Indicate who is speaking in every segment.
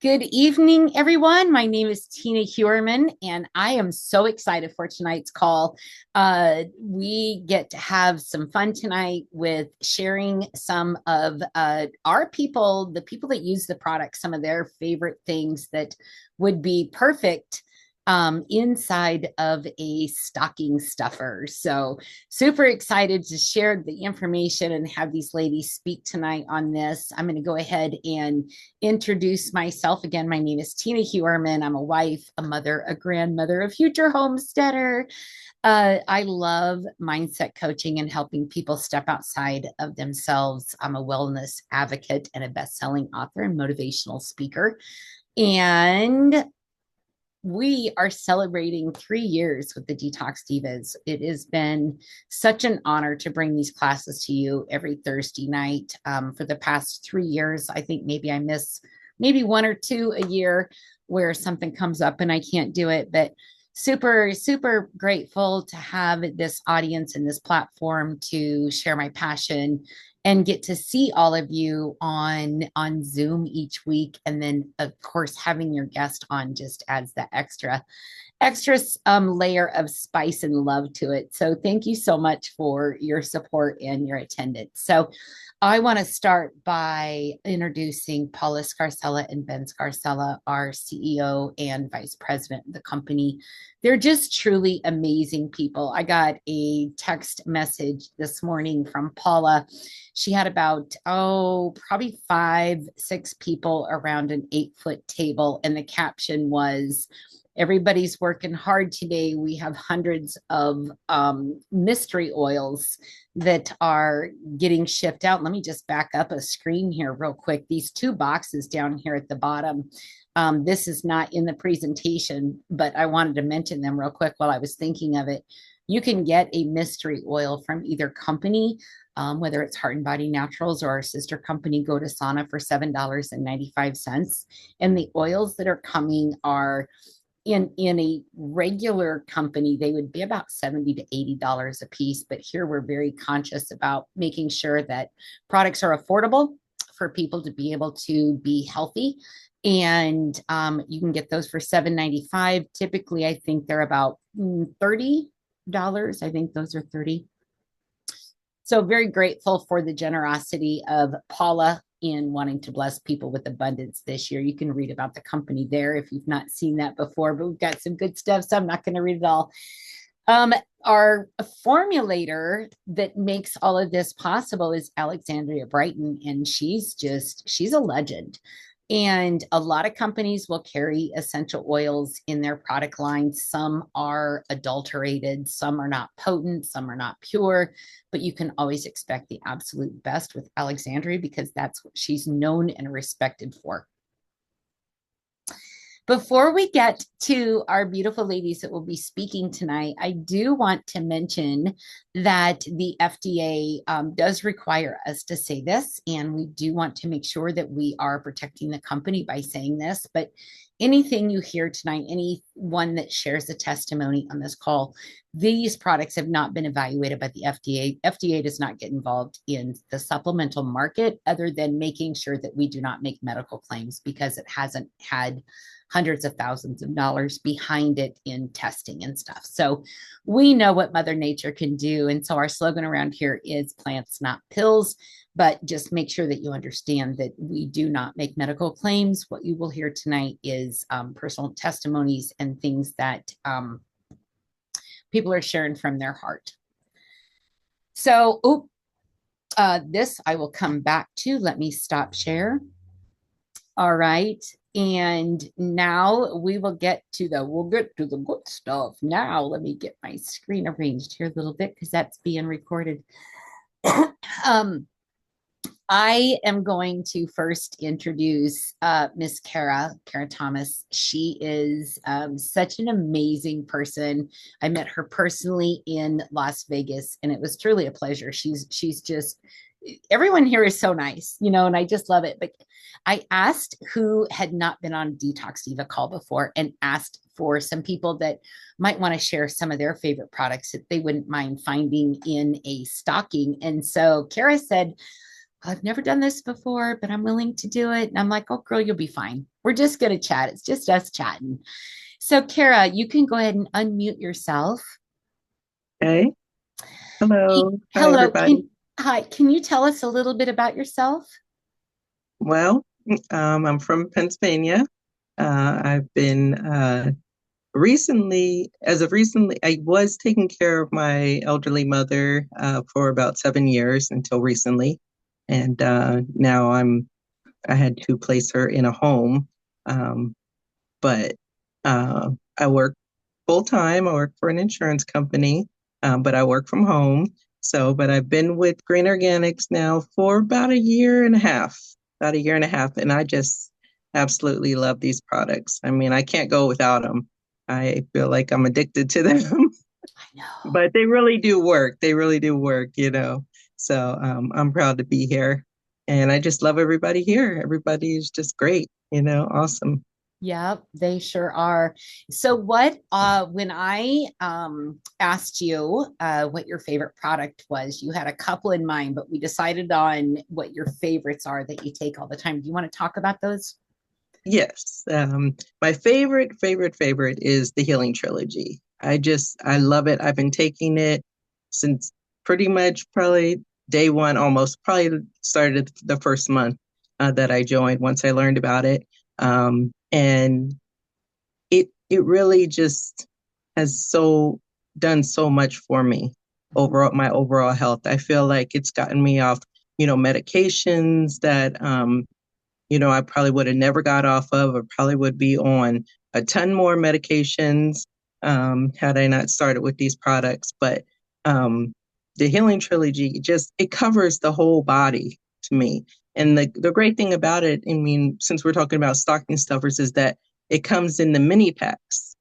Speaker 1: Good evening, everyone. My name is Tina Hewerman, and I am so excited for tonight's call. We get to have some fun tonight with sharing some of our people, the people that use the product, some of their favorite things that would be perfect inside of a stocking stuffer. So, super excited to share the information and have these ladies speak tonight on this. I'm going to go ahead and introduce myself again. My name is Tina Hewerman. I'm a wife, a mother, a grandmother, a future homesteader. I love mindset coaching and helping people step outside of themselves. I'm a wellness advocate and a best-selling author and motivational speaker. And we are celebrating 3 years with the Detox Divas. It has been such an honor to bring these classes to you every Thursday night. For the past 3 years, I think maybe I miss maybe one or two a year where something comes up and I can't do it, but super, super grateful to have this audience and this platform to share my passion and get to see all of you on Zoom each week. And then, of course, having your guest on just adds that extra layer of spice and love to it. So thank you so much for your support and your attendance. So I want to start by introducing Paula Scarcella and Ben Scarcella, our CEO and vice president of the company. They're just truly amazing people. I got a text message this morning from Paula. She had about, probably 5-6 people around an 8-foot table. And the caption was, "Everybody's working hard today. We have hundreds of mystery oils that are getting shipped out." Let me just back up a screen here real quick. These 2 boxes down here at the bottom. This is not in the presentation, but I wanted to mention them real quick while I was thinking of it. You can get a mystery oil from either company, whether it's Heart and Body Naturals or our sister company, Go to Sauna, for $7.95. And the oils that are coming are in a regular company, they would be about $70 to $80 a piece. But here we're very conscious about making sure that products are affordable for people to be able to be healthy. And you can get those for $7.95. Typically, I think they're about $30. I think those are $30. So very grateful for the generosity of Paula in wanting to bless people with abundance this year. You can read about the company there if you've not seen that before, but we've got some good stuff, so I'm not going to read it all. Our formulator that makes all of this possible is Alexandria Brighton, and she's a legend. And a lot of companies will carry essential oils in their product line. Some are adulterated, some are not potent, some are not pure, but you can always expect the absolute best with Alexandria because that's what she's known and respected for. Before we get to our beautiful ladies that will be speaking tonight, I do want to mention that the FDA does require us to say this, and we do want to make sure that we are protecting the company by saying this. But anything you hear tonight, anyone that shares a testimony on this call, these products have not been evaluated by the FDA. FDA does not get involved in the supplemental market other than making sure that we do not make medical claims because it hasn't had hundreds of thousands of dollars behind it in testing and stuff. So we know what Mother Nature can do. And so our slogan around here is plants, not pills. But just make sure that you understand that we do not make medical claims. What you will hear tonight is personal testimonies and things that people are sharing from their heart. So, this I will come back to. Let me stop share. All right. And now we'll get to the good stuff. Now let me get my screen arranged here a little bit because that's being recorded. I am going to first introduce Miss Kara Thomas. She is such an amazing person. I met her personally in Las Vegas, and it was truly a pleasure. She's just, everyone here is so nice, and I just love it. But I asked who had not been on Detox Diva call before and asked for some people that might want to share some of their favorite products that they wouldn't mind finding in a stocking. And so Kara said, I've never done this before, but I'm willing to do it. And I'm like, oh, girl, you'll be fine. We're just going to chat. It's just us chatting. So, Kara, you can go ahead and unmute yourself.
Speaker 2: Okay. Hello. Hi,
Speaker 1: Hello.
Speaker 2: everybody.
Speaker 1: Hi. Can you tell us a little bit about yourself?
Speaker 2: Well, I'm from Pennsylvania. I've been as of recently, I was taking care of my elderly mother for about 7 years until recently, and now I had to place her in a home. Um, but I work full time. I work for an insurance company, but I work from home. But I've been with Green Organics now for about a year and a half, and I just absolutely love these products. I mean, I can't go without them. I feel like I'm addicted to them,
Speaker 1: I know.
Speaker 2: but they really do work. They really do work. I'm proud to be here, and I just love everybody here. Everybody is just great, awesome.
Speaker 1: Yep, they sure are. So when I asked you what your favorite product was, you had a couple in mind, but we decided on what your favorites are that you take all the time. Do you want to talk about those?
Speaker 2: Yes. My favorite is the Healing Trilogy. I love it. I've been taking it since pretty much probably day one, almost probably started the first month that I joined once I learned about it. And it really just has done so much for me overall, my overall health. I feel like it's gotten me off medications that I probably would have never got off of, or probably would be on a ton more medications had I not started with these products. But um, the Healing Trilogy it covers the whole body to me. And the great thing about it, I mean, since we're talking about stocking stuffers, is that it comes in the mini packs.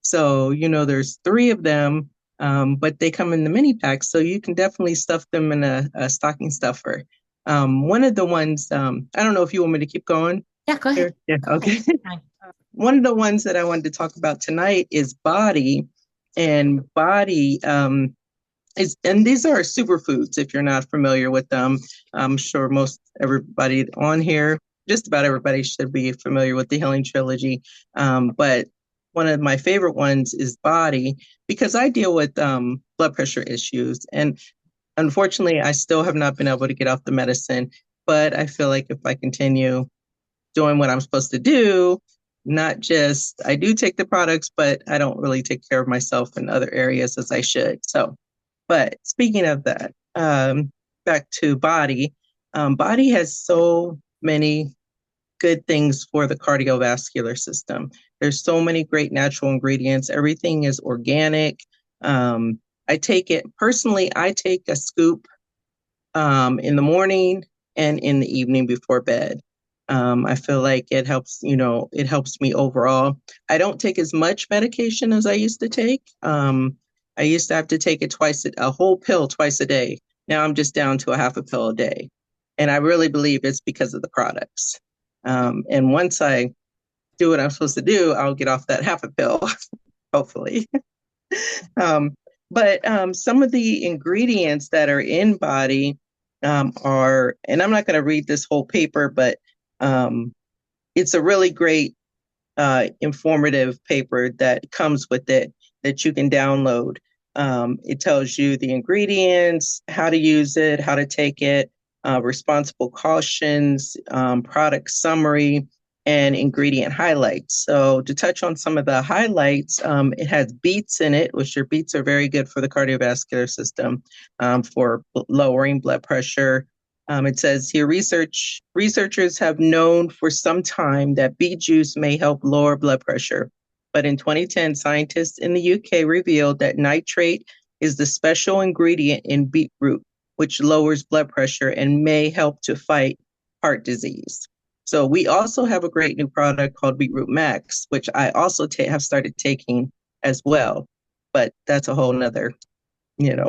Speaker 2: So there's three of them, but they come in the mini packs. So you can definitely stuff them in a stocking stuffer. One of the ones, I don't know if you want me to keep going
Speaker 1: Yeah, go ahead.
Speaker 2: here. Yeah,
Speaker 1: Go ahead.
Speaker 2: okay. One of the ones that I wanted to talk about tonight is body. And body and these are superfoods if you're not familiar with them. I'm sure most everybody on here, just about everybody should be familiar with the Healing Trilogy. But one of my favorite ones is body because I deal with blood pressure issues. And unfortunately, I still have not been able to get off the medicine. But I feel like if I continue doing what I'm supposed to do, not just I do take the products, but I don't really take care of myself in other areas as I should. But speaking of that, back to body, body has so many good things for the cardiovascular system. There's so many great natural ingredients. Everything is organic. I take it personally, I take a scoop in the morning and in the evening before bed. I feel like it helps me overall. I don't take as much medication as I used to take. I used to have to take a whole pill twice a day. Now I'm just down to a half a pill a day. And I really believe it's because of the products. And once I do what I'm supposed to do, I'll get off that half a pill, hopefully. Um, but some of the ingredients that are in body and I'm not going to read this whole paper, but um, it's a really great informative paper that comes with it that you can download. It tells you the ingredients, how to use it, how to take it, responsible cautions, product summary, and ingredient highlights. So to touch on some of the highlights, it has beets in it, which your beets are very good for the cardiovascular system, for lowering blood pressure. It says here, researchers have known for some time that beet juice may help lower blood pressure. But in 2010, scientists in the UK revealed that nitrate is the special ingredient in beetroot, which lowers blood pressure and may help to fight heart disease. So we also have a great new product called Beetroot Max, which I also have started taking as well. But that's a whole nother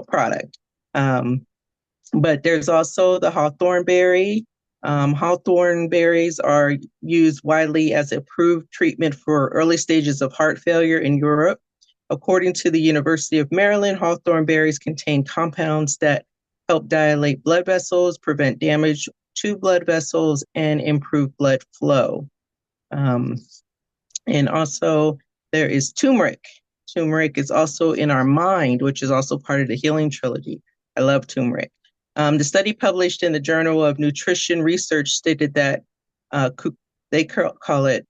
Speaker 2: product. But there's also the hawthorn berry. Hawthorn berries are used widely as approved treatment for early stages of heart failure in Europe. According to the University of Maryland, hawthorn berries contain compounds that help dilate blood vessels, prevent damage to blood vessels, and improve blood flow. Um, and also, there is turmeric. Turmeric is also in our mind, which is also part of the healing trilogy. I love turmeric. The study published in the Journal of Nutrition Research stated that they call it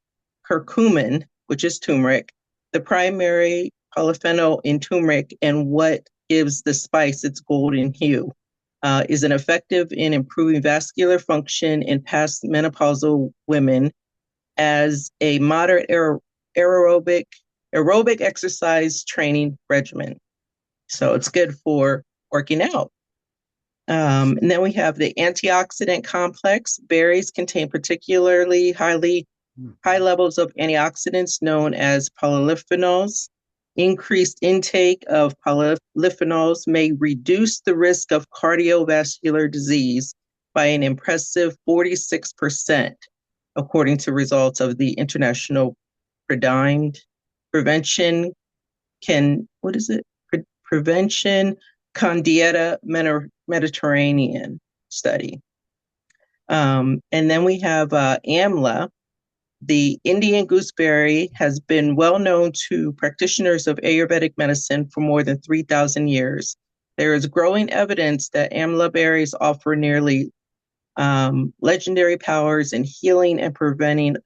Speaker 2: curcumin, which is turmeric, the primary polyphenol in turmeric, and what gives the spice its golden hue. Is an effective in improving vascular function in past menopausal women as a moderate aerobic exercise training regimen. So it's good for working out. And then we have the antioxidant complex. Berries contain particularly high levels of antioxidants known as polyphenols. Increased intake of polyphenols may reduce the risk of cardiovascular disease by an impressive 46%, according to results of the International Prevention Prevention Condieta Mediterranean study. And then we have AMLA. The Indian gooseberry has been well known to practitioners of Ayurvedic medicine for more than 3,000 years. There is growing evidence that amla berries offer nearly legendary powers in healing and preventing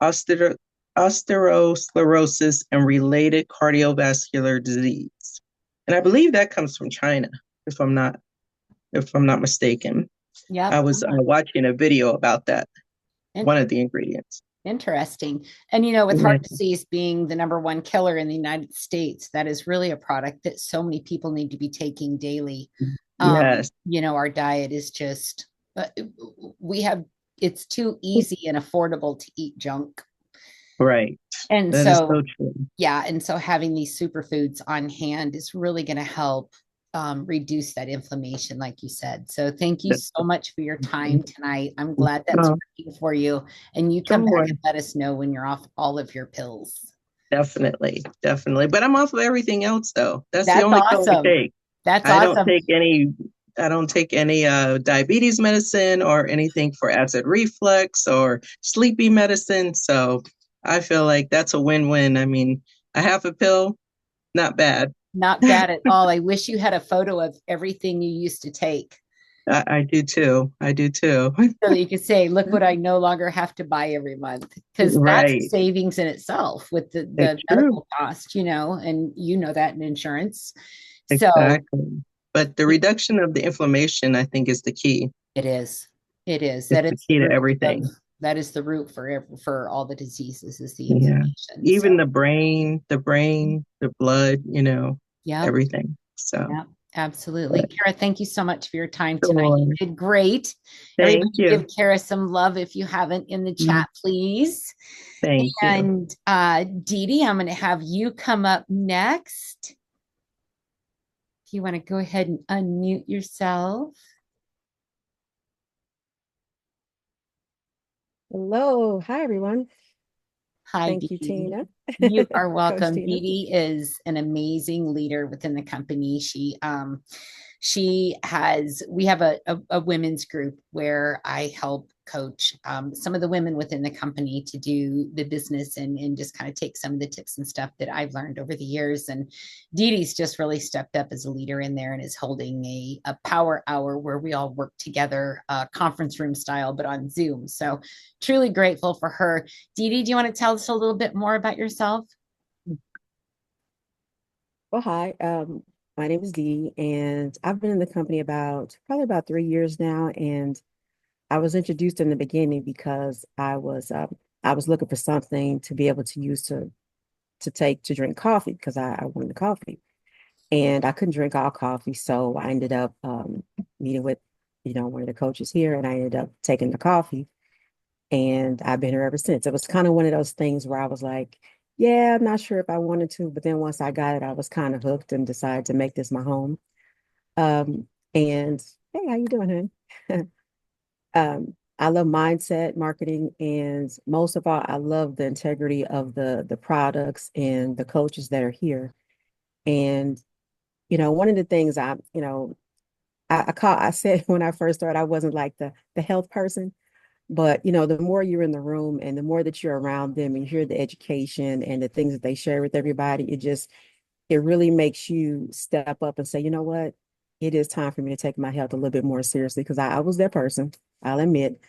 Speaker 2: osteosclerosis and related cardiovascular disease. And I believe that comes from China, if I'm not mistaken.
Speaker 1: Yep.
Speaker 2: I was watching a video about that,
Speaker 1: In-
Speaker 2: one of the ingredients.
Speaker 1: Interesting. And with
Speaker 2: Yeah.
Speaker 1: heart disease being the number one killer in the United States, that is really a product that so many people need to be taking daily.
Speaker 2: Yes.
Speaker 1: Our diet is just it's too easy and affordable to eat junk.
Speaker 2: Right.
Speaker 1: And
Speaker 2: That is
Speaker 1: so
Speaker 2: so true.
Speaker 1: yeah, and so having these superfoods on hand is really going to help reduce that inflammation, like you said. So thank you so much for your time tonight. I'm glad that's
Speaker 2: Oh,
Speaker 1: working for you. And you come back
Speaker 2: sure.
Speaker 1: and let us know when you're off all of your pills.
Speaker 2: Definitely. Definitely. But I'm off of everything else though. That's the
Speaker 1: That's
Speaker 2: only pill I
Speaker 1: awesome.
Speaker 2: take.
Speaker 1: That's
Speaker 2: I don't
Speaker 1: awesome.
Speaker 2: take any diabetes medicine or anything for acid reflux or sleepy medicine. So I feel like that's a win-win. I mean, a half a pill, not bad.
Speaker 1: Not bad at all. I wish you had a photo of everything you used to take
Speaker 2: I do too. I do too.
Speaker 1: so that you could say, look what I no longer have to buy every month. Because that's a
Speaker 2: Right.
Speaker 1: savings in itself with the
Speaker 2: It's true.
Speaker 1: medical cost, and that in insurance. So
Speaker 2: Exactly. But the reduction of the inflammation, I think, is the key.
Speaker 1: it is. It is.
Speaker 2: It's
Speaker 1: That
Speaker 2: the
Speaker 1: is the
Speaker 2: key to
Speaker 1: root of
Speaker 2: everything.
Speaker 1: that is the root for all the diseases is the
Speaker 2: Yeah.
Speaker 1: inflammation. So
Speaker 2: Even the blood,
Speaker 1: yeah,
Speaker 2: everything. So,
Speaker 1: yeah, absolutely.
Speaker 2: but
Speaker 1: Kara, thank you so much for your time tonight. You
Speaker 2: sure.
Speaker 1: did great. Everybody
Speaker 2: Thank you.
Speaker 1: give Kara some love if you haven't in the
Speaker 2: Mm,
Speaker 1: chat, please.
Speaker 2: thank you.
Speaker 1: And Dee Dee, I'm going to have you come up next. If you want to go ahead and unmute yourself.
Speaker 3: Hello. Hi, everyone.
Speaker 1: Hi,
Speaker 3: Thank
Speaker 1: Dee
Speaker 3: you,
Speaker 1: Dee.
Speaker 3: Tina.
Speaker 1: You are
Speaker 3: Coach
Speaker 1: welcome.
Speaker 3: Tina.
Speaker 1: Dee Dee is an amazing leader within the company. We have a women's group where I help coach some of the women within the company to do the business and just kind of take some of the tips and stuff that I've learned over the years. And Dee Dee's just really stepped up as a leader in there and is holding a power hour where we all work together, conference room style, but on Zoom. So truly grateful for her. Dee Dee, do you want to tell us a little bit more about yourself?
Speaker 3: Well, hi. My name is Dee, and I've been in the company probably about 3 years now. And I was introduced in the beginning because I was looking for something to be able to use to take to drink coffee because I wanted coffee, and I couldn't drink all coffee, so I ended up meeting with one of the coaches here, and I ended up taking the coffee. And I've been here ever since. It was kind of one of those things where I was like, yeah, I'm not sure if I wanted to, but then once I got it, I was kind of hooked and decided to make this my home. And hey, how you doing, hon? I love mindset marketing, and most of all, I love the integrity of the products and the coaches that are here. And one of the things I said when I first started, I wasn't like the health person, but the more you're in the room and the more that you're around them and you hear the education and the things that they share with everybody, it really makes you step up and say, you know what? It is time for me to take my health a little bit more seriously because I was that person, I'll admit.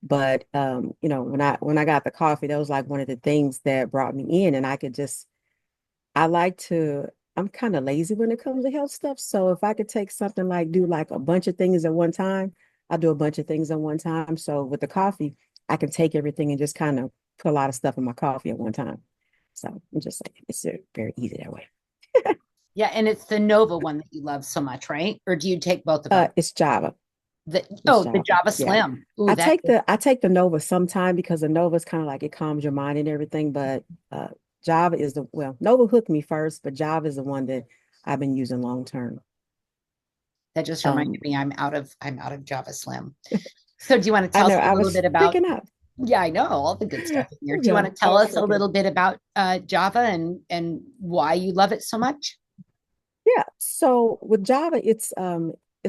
Speaker 3: But when I got the coffee, that was like one of the things that brought me in, and I like to. I'm kind of lazy when it comes to health stuff. So if I could take something like do like a bunch of things at one time, I do a bunch of things at one time. So with the coffee, I can take everything and just kind of put a lot of stuff in my coffee at one time. So I'm just saying it's very easy that way.
Speaker 1: Yeah, and it's the Nova one that you love so much, right? Or do you take both of them?
Speaker 3: It's Java. It's
Speaker 1: The
Speaker 3: Java.
Speaker 1: Java
Speaker 3: Yeah.
Speaker 1: Slim. Ooh, that
Speaker 3: I take the Nova sometime because the Nova is kind of like it calms your mind and everything. But Java is Nova hooked me first, but Java is the one that I've been using long term.
Speaker 1: that just reminded
Speaker 3: Um,
Speaker 1: me I'm out of Java Slim. So do you want to
Speaker 3: I
Speaker 1: tell us
Speaker 3: know
Speaker 1: a
Speaker 3: I
Speaker 1: little
Speaker 3: was
Speaker 1: bit about,
Speaker 3: freaking out.
Speaker 1: yeah, I know all the good stuff in here. Do you want
Speaker 3: Yeah,
Speaker 1: to
Speaker 3: I
Speaker 1: tell
Speaker 3: was
Speaker 1: us a
Speaker 3: freaking
Speaker 1: little
Speaker 3: out.
Speaker 1: bit about Java and why you love it so much?
Speaker 3: Yeah. So with Java, it's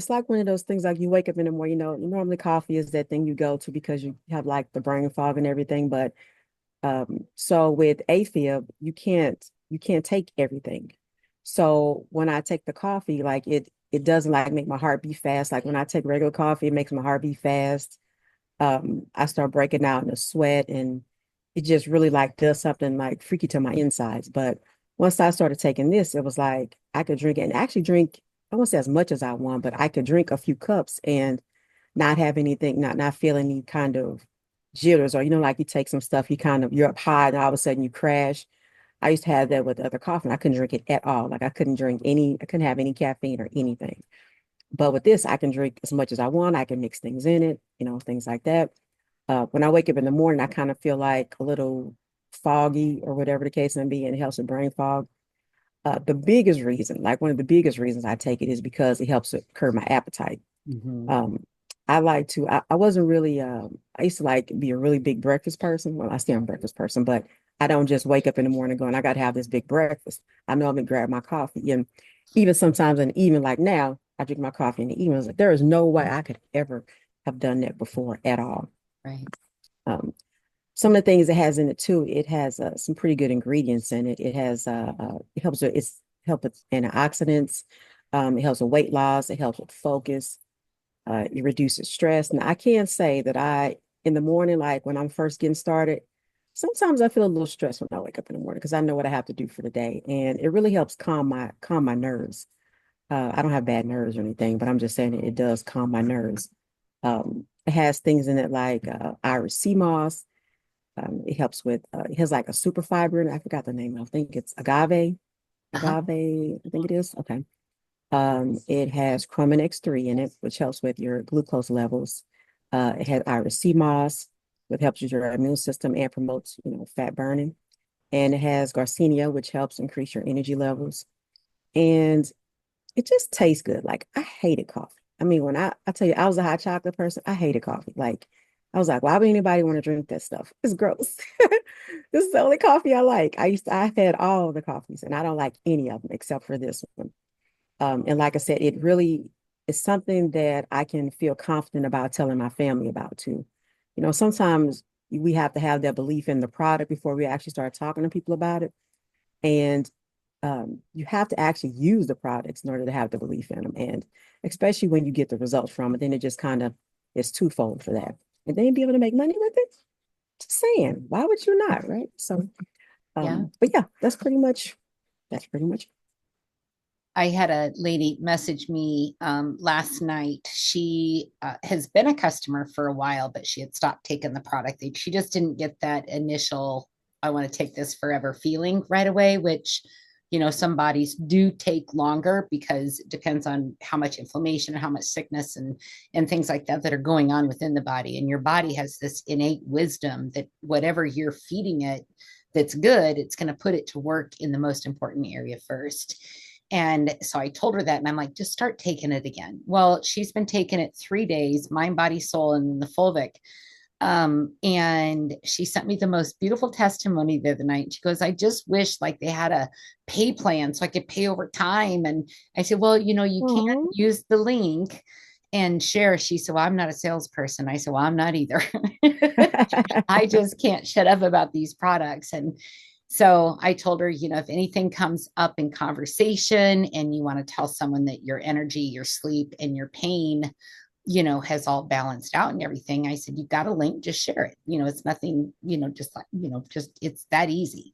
Speaker 3: like one of those things like you wake up in the morning, normally coffee is that thing you go to because you have like the brain fog and everything, but so with AFib, you can't take everything. So when I take the coffee, like it doesn't like make my heart beat fast. Like when I take regular coffee, it makes my heart beat fast. I start breaking out in a sweat and it just really like does something like freaky to my insides. But once I started taking this, it was like I could drink it and actually drink, I won't say as much as I want, but I could drink a few cups and not have anything, not feel any kind of jitters or like you take some stuff, you're up high and all of a sudden you crash. I used to have that with other coffee. I couldn't drink it at all. Like I couldn't have any caffeine or anything. But with this, I can drink as much as I want. I can mix things in it, things like that. When I wake up in the morning, I kind of feel like a little foggy or whatever the case may be, and it helps with brain fog. The biggest reason, like one of the biggest reasons I take it is because it helps to curb my appetite.
Speaker 1: Mhm.
Speaker 3: Um, I wasn't really, I used to like be a really big breakfast person. Well, I still am a breakfast person, but I don't just wake up in the morning going, I got to have this big breakfast. I know I'm gonna grab my coffee. And even sometimes in the evening, like now, I drink my coffee in the evening. Like, there is no way I could ever have done that before at all.
Speaker 1: Right.
Speaker 3: Um, some of the things it has in it too, it has some pretty good ingredients in it. It helps with antioxidants. It helps with weight loss. It helps with focus. It reduces stress. Now, I can say that in the morning, like when I'm first getting started, sometimes I feel a little stressed when I wake up in the morning because I know what I have to do for the day, and it really helps calm my nerves. I don't have bad nerves or anything, but I'm just saying it does calm my nerves. It has things in it like Irish sea moss. It has like a super fiber in it. I forgot the name. I think it's agave.
Speaker 1: Uh-huh.
Speaker 3: Agave, I think it is. Okay. It has chromin X3 in it, which helps with your glucose levels. It has Irish sea moss, which helps with your immune system and promotes, fat burning. And it has Garcinia, which helps increase your energy levels. And it just tastes good. Like I hated coffee. I mean, when I tell you I was a hot chocolate person, I hated coffee. Like I was like, why would anybody want to drink that stuff? It's gross. This is the only coffee I like. I've had all the coffees and I don't like any of them except for this one. And like I said, it really is something that I can feel confident about telling my family about too. Sometimes we have to have that belief in the product before we actually start talking to people about it. And you have to actually use the products in order to have the belief in them. And especially when you get the results from it, then it just kind of is twofold for that. And then be able to make money with it. Just saying, why would you not, right? So,
Speaker 1: Yeah.
Speaker 3: but yeah, that's pretty much.
Speaker 1: I had a lady message me last night. She has been a customer for a while, but she had stopped taking the product. She just didn't get that initial, I want to take this forever feeling right away, which, some bodies do take longer because it depends on how much inflammation and how much sickness and things like that are going on within the body. And your body has this innate wisdom that whatever you're feeding it that's good, it's going to put it to work in the most important area first. And so I told her that, and I'm like, just start taking it again. Well, she's been taking it 3 days, mind, body, soul, and then the fulvic. And she sent me the most beautiful testimony the other night. She goes, I just wish like they had a pay plan so I could pay over time. And I said, well, you can't
Speaker 3: Oh.
Speaker 1: use the link and share. She said, well, I'm not a salesperson. I said, well, I'm not either. I just can't shut up about these products. And so I told her, if anything comes up in conversation and you want to tell someone that your energy, your sleep, and your pain, has all balanced out and everything, I said, you got a link, just share it. It's nothing, just like, just it's that easy.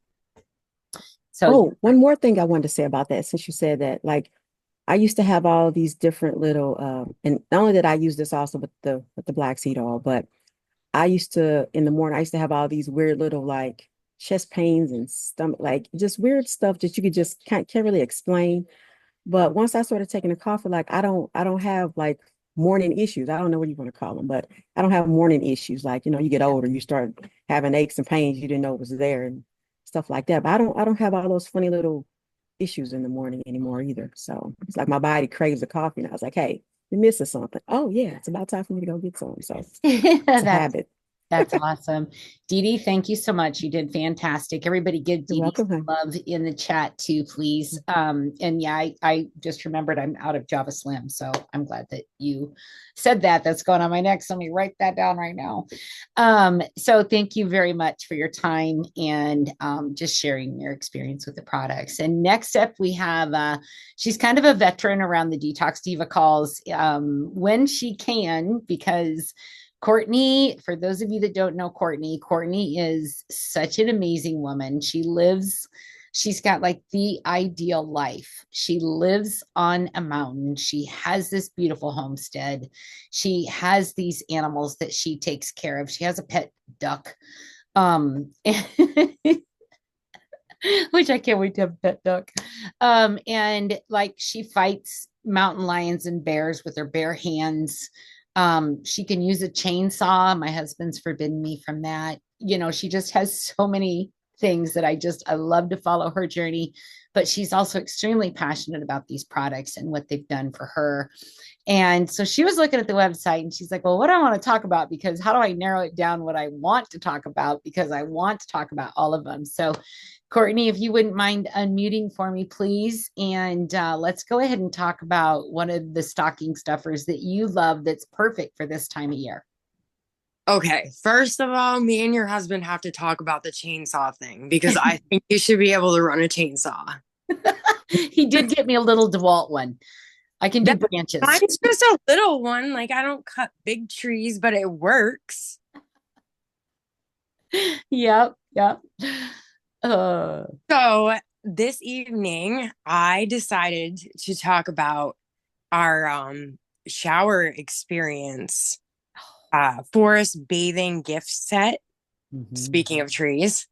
Speaker 1: So,
Speaker 3: Oh, one more thing I wanted to say about that, since you said that, like I used to have all these different little, and not only that I use this also with the black seed oil, but I used to in the morning I used to have all these weird little like chest pains and stomach, like just weird stuff that you could just can't really explain. But once I started taking the coffee, like I don't have like morning issues. I don't know what you want to call them, but I don't have morning issues. Like, you get older, you start having aches and pains you didn't know was there and stuff like that. But I don't have all those funny little issues in the morning anymore either. So it's like my body craves the coffee. And I was like, hey, you're missing something. Oh yeah, it's about time for me to go get some. So it's a
Speaker 1: that's
Speaker 3: habit.
Speaker 1: That's awesome. Dee Dee, thank you so much. You did fantastic. Everybody give
Speaker 3: You're
Speaker 1: Dee Dee
Speaker 3: welcome,
Speaker 1: some
Speaker 3: hon.
Speaker 1: love in the chat too, please. And yeah, I just remembered I'm out of Java Slim. So I'm glad that you said that. That's going on my next. Let me write that down right now. So thank you very much for your time and just sharing your experience with the products. And next up, we have she's kind of a veteran around the Detox Diva calls when she can, because Courtney, for those of you that don't know Courtney is such an amazing woman. She's got like the ideal life. She lives on a mountain. She has this beautiful homestead. She has these animals that she takes care of. She has a pet duck. Which I can't wait to have a pet duck. And like she fights mountain lions and bears with her bare hands. She can use a chainsaw. My husband's forbidden me from that. She just has so many things that I love to follow her journey, but she's also extremely passionate about these products and what they've done for her. And so she was looking at the website and she's like, well, what do I want to talk about? Because how do I narrow it down what I want to talk about? Because I want to talk about all of them. So, Courtney, if you wouldn't mind unmuting for me, please. And let's go ahead and talk about one of the stocking stuffers that you love that's perfect for this time of year.
Speaker 4: Okay, first of all, me and your husband have to talk about the chainsaw thing because I think you should be able to run a chainsaw.
Speaker 1: He did get me a little DeWalt one. I can do branches.
Speaker 4: Mine's just a little one. Like, I don't cut big trees, but it works.
Speaker 1: Yep, yep.
Speaker 4: So this evening, I decided to talk about our shower experience, forest bathing gift set. Speaking of trees,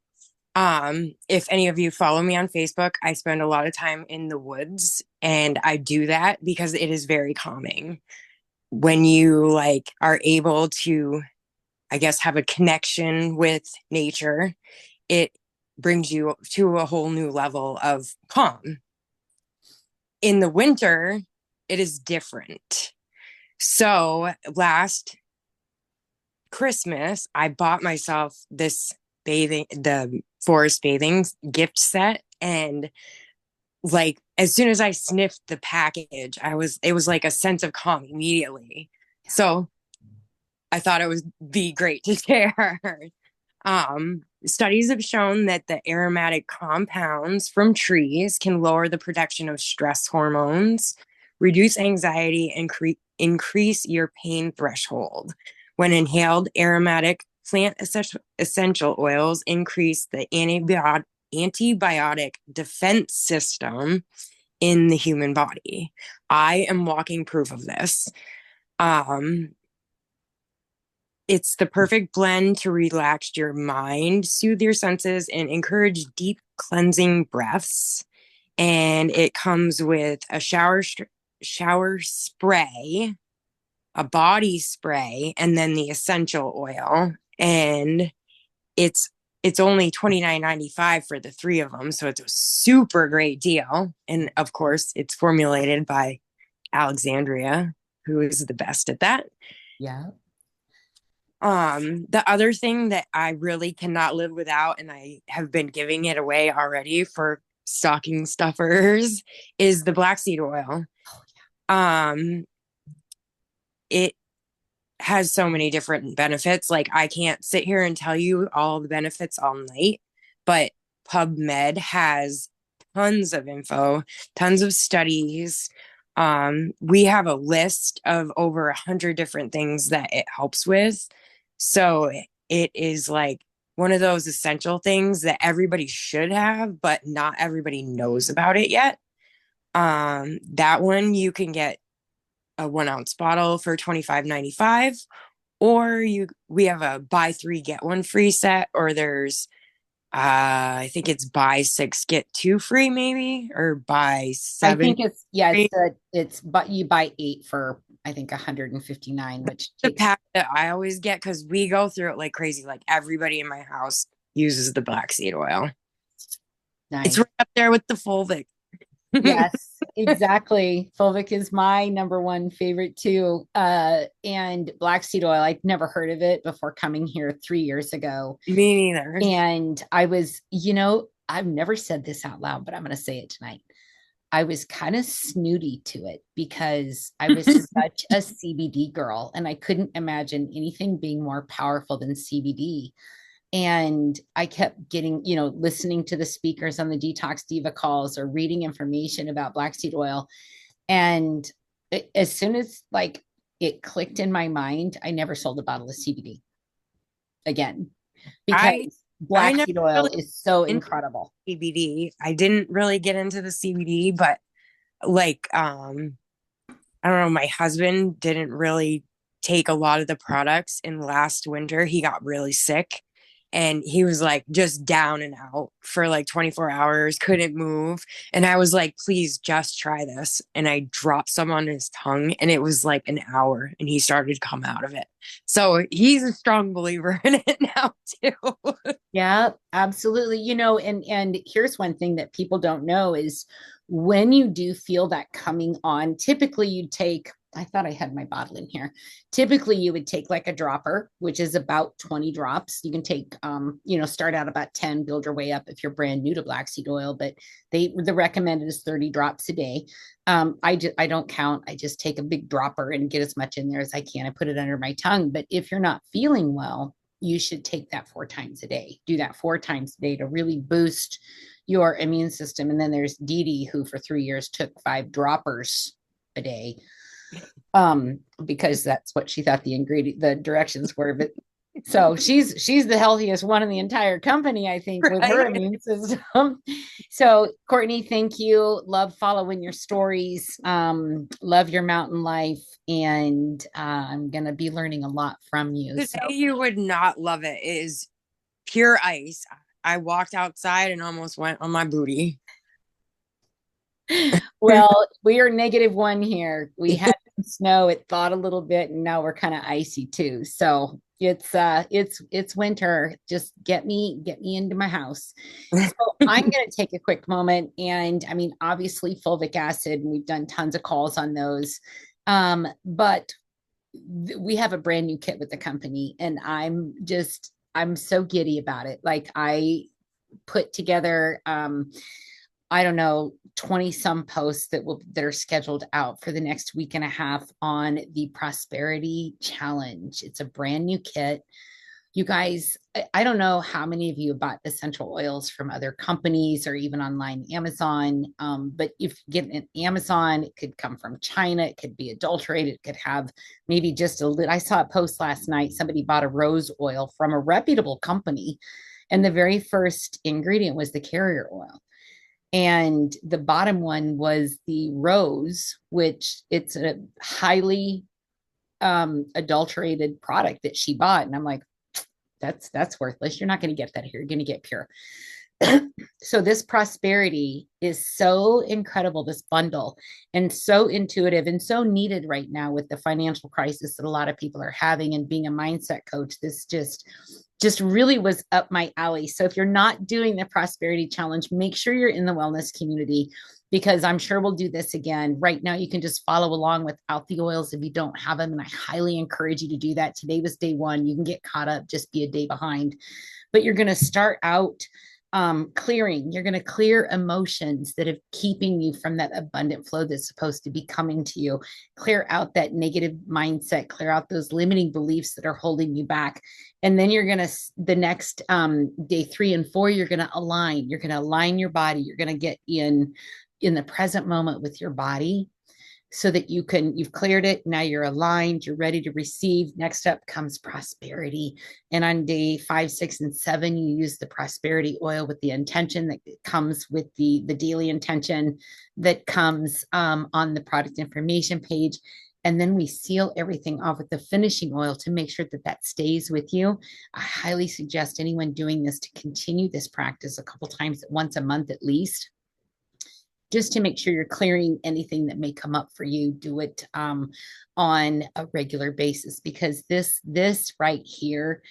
Speaker 4: if any of you follow me on Facebook, I spend a lot of time in the woods, and I do that because it is very calming when you like are able to, I guess, have a connection with nature. It brings you to a whole new level of calm. In the winter, it is different. So last Christmas, I bought myself the forest bathing gift set. And like, as soon as I sniffed the package, it was like a sense of calm immediately. So I thought it would be great to share. Studies have shown that the aromatic compounds from trees can lower the production of stress hormones, reduce anxiety, and increase your pain threshold. When inhaled, aromatic plant essential oils increase the antibiotic defense system in the human body. I am walking proof of this. It's the perfect blend to relax your mind, soothe your senses, and encourage deep cleansing breaths. And it comes with a shower spray, a body spray, and then the essential oil. And it's only $29.95 for the three of them, so it's a super great deal. And of course, it's formulated by Alexandria, who is the best at that.
Speaker 1: Yeah.
Speaker 4: The other thing that I really cannot live without, and I have been giving it away already for stocking stuffers, is the black seed oil. Um, it has so many different benefits. Like, I can't sit here and tell you all the benefits all night, but PubMed has tons of info, tons of studies. We have a list of over 100 different things that it helps with. So it is like one of those essential things that everybody should have, but not everybody knows about it yet. That one you can get a 1 ounce bottle for $25.95, or we have a buy three get one free set, or there's I think it's buy six get two free, maybe, or buy
Speaker 1: I
Speaker 4: seven
Speaker 1: think it's yeah,
Speaker 4: free.
Speaker 1: but you buy 8 for I think 159, which
Speaker 4: The
Speaker 1: takes
Speaker 4: pack that I always get, because we go through it like crazy. Like, everybody in my house uses the black seed oil. It's
Speaker 1: nice.
Speaker 4: right up there with the fulvic.
Speaker 1: Yes, exactly. Fulvic is my number one favorite too. And black seed oil, I'd never heard of it before coming here 3 years ago.
Speaker 4: Me neither.
Speaker 1: And I was, I've never said this out loud, but I'm going to say it tonight. I was kind of snooty to it because I was such a CBD girl and I couldn't imagine anything being more powerful than CBD. And I kept getting, listening to the speakers on the Detox Diva calls or reading information about black seed oil. And as soon as like it clicked in my mind, I never sold a bottle of CBD again
Speaker 4: I
Speaker 1: because
Speaker 4: I
Speaker 1: black
Speaker 4: never
Speaker 1: seed oil
Speaker 4: really
Speaker 1: is so
Speaker 4: into
Speaker 1: incredible.
Speaker 4: CBD. I didn't really get into the CBD, but like I don't know, my husband didn't really take a lot of the products, and last winter he got really sick and he was like just down and out for like 24 hours, couldn't move. And I was like, please just try this. And I dropped some on his tongue and it was like an hour and he started to come out of it. So he's a strong believer in it now too.
Speaker 1: Yeah, absolutely. And here's one thing that people don't know is when you do feel that coming on, typically you take, I thought I had my bottle in here. Typically you would take like a dropper, which is about 20 drops. You can take start out about 10, build your way up if you're brand new to black seed oil, but the recommended is 30 drops a day. I don't count. I just take a big dropper and get as much in there as I can. I put it under my tongue. But if you're not feeling well, you should take that 4 times a day. Do that 4 times a day to really boost your immune system. And then there's Dee Dee, who for 3 years took 5 droppers a day, because that's what she thought the directions were. But so she's the healthiest one in the entire company, I think, with her
Speaker 4: Right.
Speaker 1: immune system. So Courtney, thank you. Love following your stories. Love your mountain life, and I'm gonna be learning a lot from you.
Speaker 4: The
Speaker 1: So
Speaker 4: day you would not love it is pure ice. I walked outside and almost went on my booty.
Speaker 1: well, we are -1 here. We had some snow. It thawed a little bit, and now we're kind of icy too. So it's winter. Just get me into my house. So I'm going to take a quick moment, and I mean, obviously, fulvic acid, and we've done tons of calls on those. But we have a brand new kit with the company, and I'm so giddy about it. Like I put together I don't know, 20 some posts that are scheduled out for the next week and a half on the Prosperity Challenge. It's a brand new kit. You guys, I don't know how many of you have bought essential oils from other companies or even online Amazon. But if you get an Amazon, it could come from China. It could be adulterated. It could have maybe just a little. I saw a post last night. Somebody bought a rose oil from a reputable company, and the very first ingredient was the carrier oil. And the bottom one was the rose, which it's a highly adulterated product that she bought. And I'm like, that's worthless. You're not going to get that here. You're going to get pure. So this prosperity is so incredible, this bundle, and so intuitive and so needed right now with the financial crisis that a lot of people are having. And being a mindset coach, this just really was up my alley. So if you're not doing the prosperity challenge, make sure you're in the wellness community. because I'm sure we'll do this again. Right now, you can just follow along without the oils if you don't have them. And I highly encourage you to do that. Today was day one. You can get caught up, just be a day behind. But you're going to start out clearing. You're going to clear emotions that are keeping you from that abundant flow that's supposed to be coming to you. Clear out that negative mindset, clear out those limiting beliefs that are holding you back. And then you're going to, the next day 3 and 4, you're going to align. You're going to align your body. You're going to get in the present moment with your body, so that you've cleared it. Now you're aligned, you're ready to receive. Next up comes prosperity. And on day 5, 6, and 7, you use the prosperity oil with the intention that comes with the daily intention that comes on the product information page. And then we seal everything off with the finishing oil to make sure that that stays with you. I highly suggest anyone doing this to continue this practice a couple times, once a month at least, just to make sure you're clearing anything that may come up for you. Do it on a regular basis, because this right here,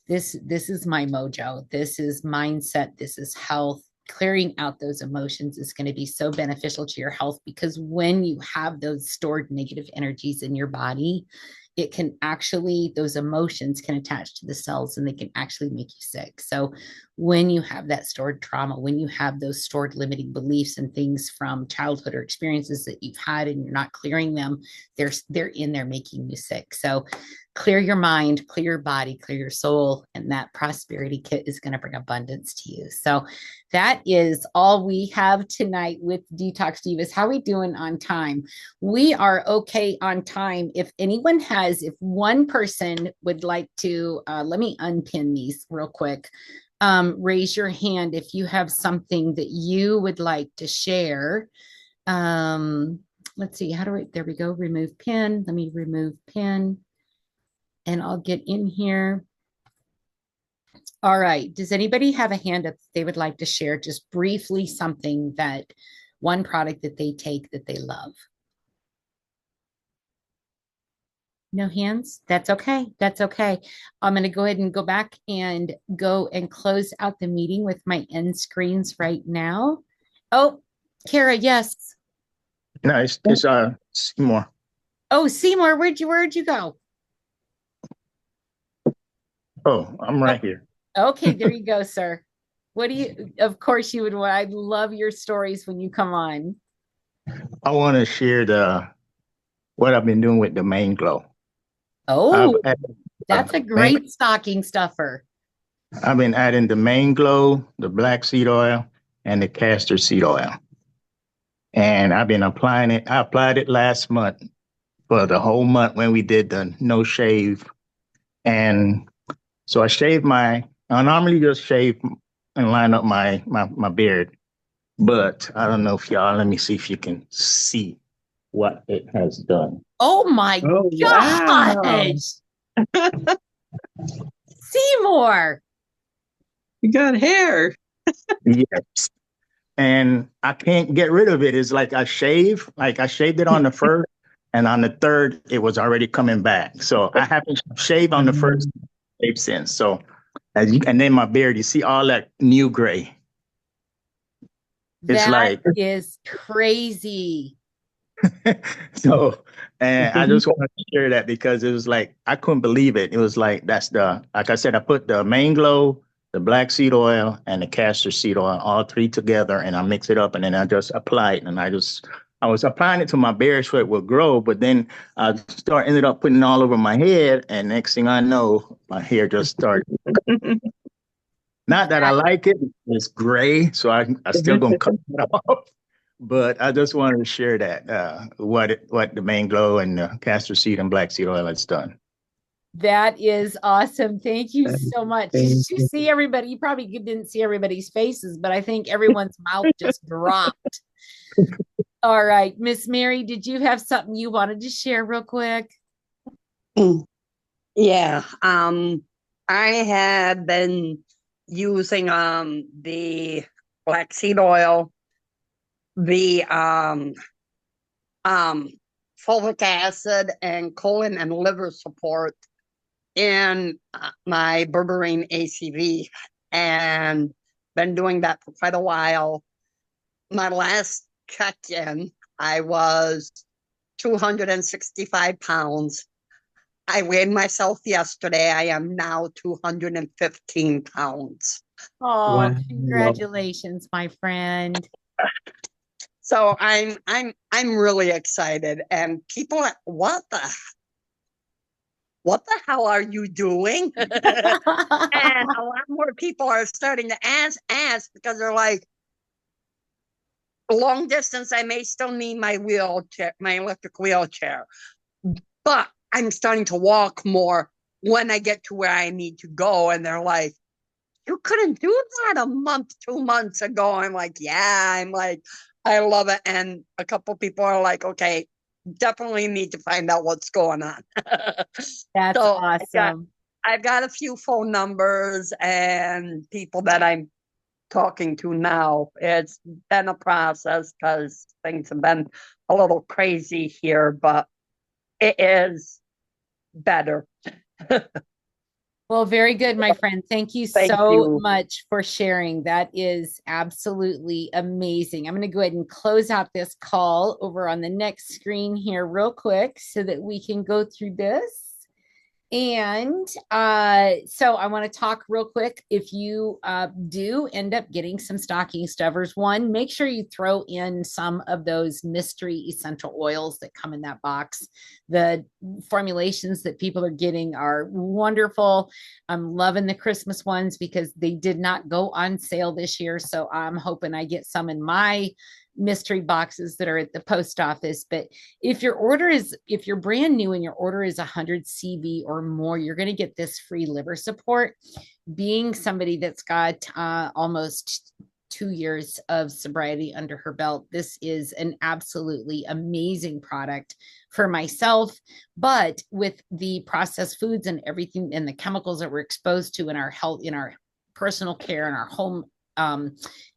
Speaker 1: this is my mojo. This is mindset. This is health. Clearing out those emotions is going to be so beneficial to your health, because when you have those stored negative energies in your body, it can actually, those emotions can attach to the cells and they can actually make you sick. So when you have that stored trauma, when you have those stored limiting beliefs and things from childhood or experiences that you've had and you're not clearing them, they're in there making you sick. So clear your mind, clear your body, clear your soul, and that prosperity kit is going to bring abundance to you. So that is all we have tonight with Detox Divas. How are we doing on time? We are okay on time. If anyone has, if one person would like to, let me unpin these real quick. Raise your hand if you have something that you would like to share. Let's see, how do I, there we go, remove pin. Let me remove pin and I'll get in here. All right, does anybody have a hand up they would like to share just briefly something, that one product that they take that they love? No hands? That's okay. That's okay. I'm going to go ahead and go back and go and close out the meeting with my end screens right now. Oh, Kara, yes.
Speaker 5: No, it's Seymour.
Speaker 1: Oh, Seymour, where'd you go?
Speaker 5: Oh, I'm right here.
Speaker 1: Okay, there you go, sir. What do you, of course you would want. I love your stories when you come on.
Speaker 5: I want to share what I've been doing with the main glow.
Speaker 1: Oh, that's a great stocking stuffer.
Speaker 5: I've been adding the main glow, the black seed oil, and the castor seed oil. And I've been applying it. I applied it last month for the whole month when we did the no shave. And so I normally just shave and line up my beard. But I don't know if let me see if you can see what it has done.
Speaker 1: Oh my gosh. Wow. Seymour.
Speaker 2: You got hair.
Speaker 5: Yes. And I can't get rid of it. It's like I shaved it on the first, and on the third, it was already coming back. So I haven't shaved on the first shave since. So and then my beard, you see all that new gray. It's
Speaker 1: that is crazy.
Speaker 5: So, and I just want to share that because it was like, I couldn't believe it. It was like, like I said, I put the main glow, the black seed oil, and the castor seed oil, all three together, and I mix it up, and then I just apply it. And I was applying it to my beard so it would grow, but then I ended up putting it all over my head, and next thing I know, my hair just started. Not that I like it, it's gray, so I still gonna cut it off. But I just wanted to share that what the main glow and the castor seed and black seed oil has done.
Speaker 1: That is awesome. Thank you so much. Did you see everybody? You probably didn't see everybody's faces, but I think everyone's mouth just dropped. All right, Miss Mary, did you have something you wanted to share real quick?
Speaker 6: Yeah, I had been using the black seed oil, the fulvic acid, and colon and liver support in my berberine ACV, and been doing that for quite a while. My last check in, I was 265 pounds. I weighed myself yesterday. I am now 215 pounds.
Speaker 1: Oh,
Speaker 2: Wow.
Speaker 1: congratulations, my friend.
Speaker 6: So I'm really excited. And people are, what the hell are you doing? And a lot more people are starting to ask because they're like, long distance, I may still need my wheelchair, my electric wheelchair, but I'm starting to walk more when I get to where I need to go. And they're like, you couldn't do that a month, 2 months ago. I'm like, yeah, I'm like, I love it. And a couple people are like, okay, definitely need to find out what's going on.
Speaker 1: That's
Speaker 6: So
Speaker 1: awesome.
Speaker 6: I've got a few phone numbers and people that I'm talking to now. It's been a process because things have been a little crazy here, but it is better.
Speaker 1: Well, very good, my friend. Thank you
Speaker 6: Thank
Speaker 1: so
Speaker 6: you.
Speaker 1: much for sharing. That is absolutely amazing. I'm going to go ahead and close out this call over on the next screen here real quick so that we can go through this. And so I want to talk real quick. If you do end up getting some stocking stuffers, one, make sure you throw in some of those mystery essential oils that come in that box. The formulations that people are getting are wonderful. I'm loving the Christmas ones because they did not go on sale this year. So I'm hoping I get some in my mystery boxes that are at the post office. But if you're brand new and your order is 100 CV or more, you're going to get this free liver support. Being somebody that's got almost 2 years of sobriety under her belt, this is an absolutely amazing product for myself. But with the processed foods and everything and the chemicals that we're exposed to in our health, in our personal care, in our home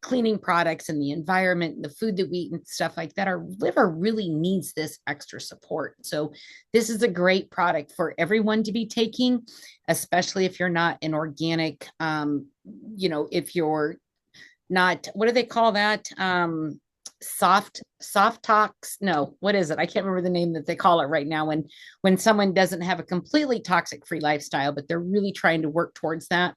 Speaker 1: cleaning products and the environment and the food that we eat and stuff like that, our liver really needs this extra support. So this is a great product for everyone to be taking, especially if you're not an organic, if you're not, what do they call that? Soft tox. No, what is it? I can't remember the name that they call it right now when someone doesn't have a completely toxic free lifestyle, but they're really trying to work towards that.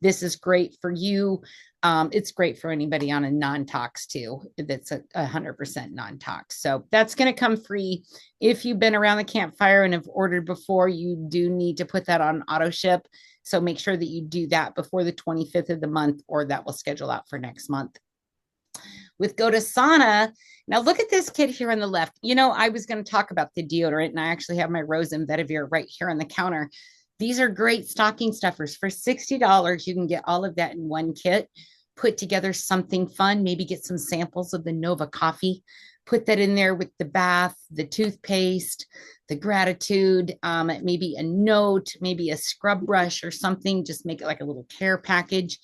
Speaker 1: This is great for you. It's great for anybody on a non-tox too. That's 100% non-tox. So that's going to come free. If you've been around the campfire and have ordered before, you do need to put that on auto ship. So make sure that you do that before the 25th of the month, or that will schedule out for next month. With Go to Sauna, now look at this kit here on the left. I was going to talk about the deodorant, and I actually have my Rose and Vetiver right here on the counter. These are great stocking stuffers. For $60, you can get all of that in one kit. Put together something fun, maybe get some samples of the Nova coffee, put that in there with the bath, the toothpaste, the gratitude, maybe a note, maybe a scrub brush or something. Just make it like a little care package.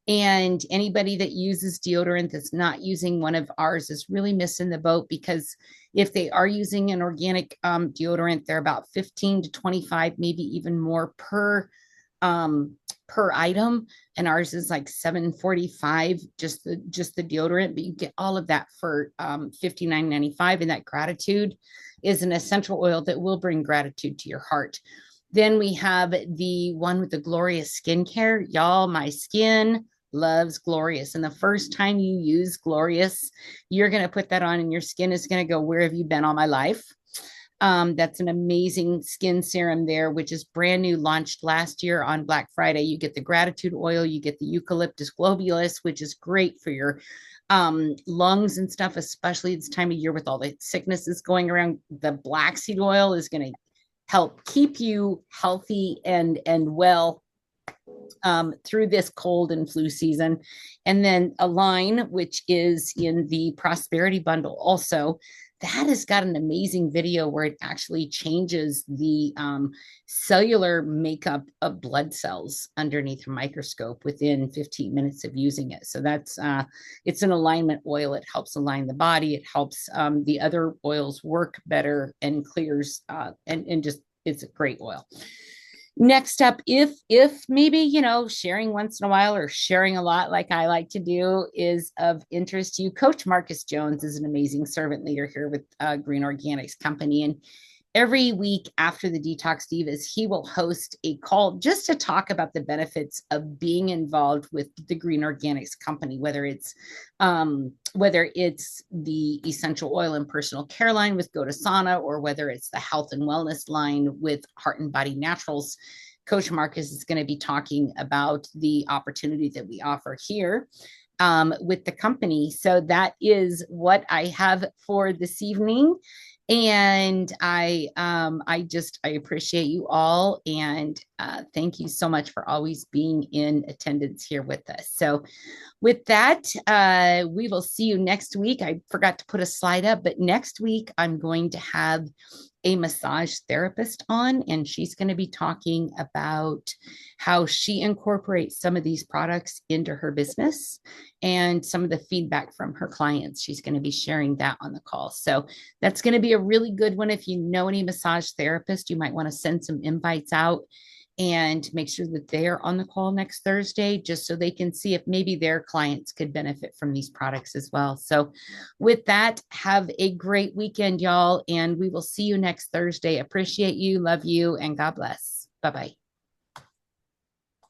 Speaker 1: And anybody that uses deodorant that's not using one of ours is really missing the boat, because if they are using an organic deodorant, they're about 15 to 25, maybe even more per item, and ours is like $7.45, just the deodorant, but you get all of that for $59.95. And that gratitude is an essential oil that will bring gratitude to your heart. Then we have the one with the Glorious skincare. Y'all, my skin loves Glorious, and the first time you use Glorious, you're going to put that on and your skin is going to go, where have you been all my life? That's an amazing skin serum there, which is brand new, launched last year on Black Friday. You get the gratitude oil, you get the eucalyptus globulus, which is great for your lungs and stuff, especially this time of year with all the sicknesses going around. The black seed oil is going to help keep you healthy and well through this cold and flu season. And then Align, which is in the Prosperity Bundle also. That has got an amazing video where it actually changes the cellular makeup of blood cells underneath a microscope within 15 minutes of using it. So that's it's an alignment oil. It helps align the body. It helps the other oils work better and clears and just, it's a great oil. Next up, if maybe, sharing once in a while or sharing a lot like I like to do is of interest to you, Coach Marcus Jones is an amazing servant leader here with Green Organics Company. And every week after the Detox Divas, he will host a call just to talk about the benefits of being involved with the Green Organics Company, whether it's the essential oil and personal care line with Go to Sauna, or whether it's the health and wellness line with Heart and Body Naturals. Coach Marcus is going to be talking about the opportunity that we offer here with the company. So that is what I have for this evening. And I appreciate you all, and thank you so much for always being in attendance here with us. So with that, we will see you next week. I forgot to put a slide up, but next week I'm going to have a massage therapist on, and she's going to be talking about how she incorporates some of these products into her business and some of the feedback from her clients. She's going to be sharing that on the call. So that's going to be a really good one. If you know any massage therapist, you might want to send some invites out and make sure that they're on the call next Thursday, just so they can see if maybe their clients could benefit from these products as well. So with that, have a great weekend, y'all, and we will see you next Thursday. Appreciate you, love you, and God bless. Bye-bye.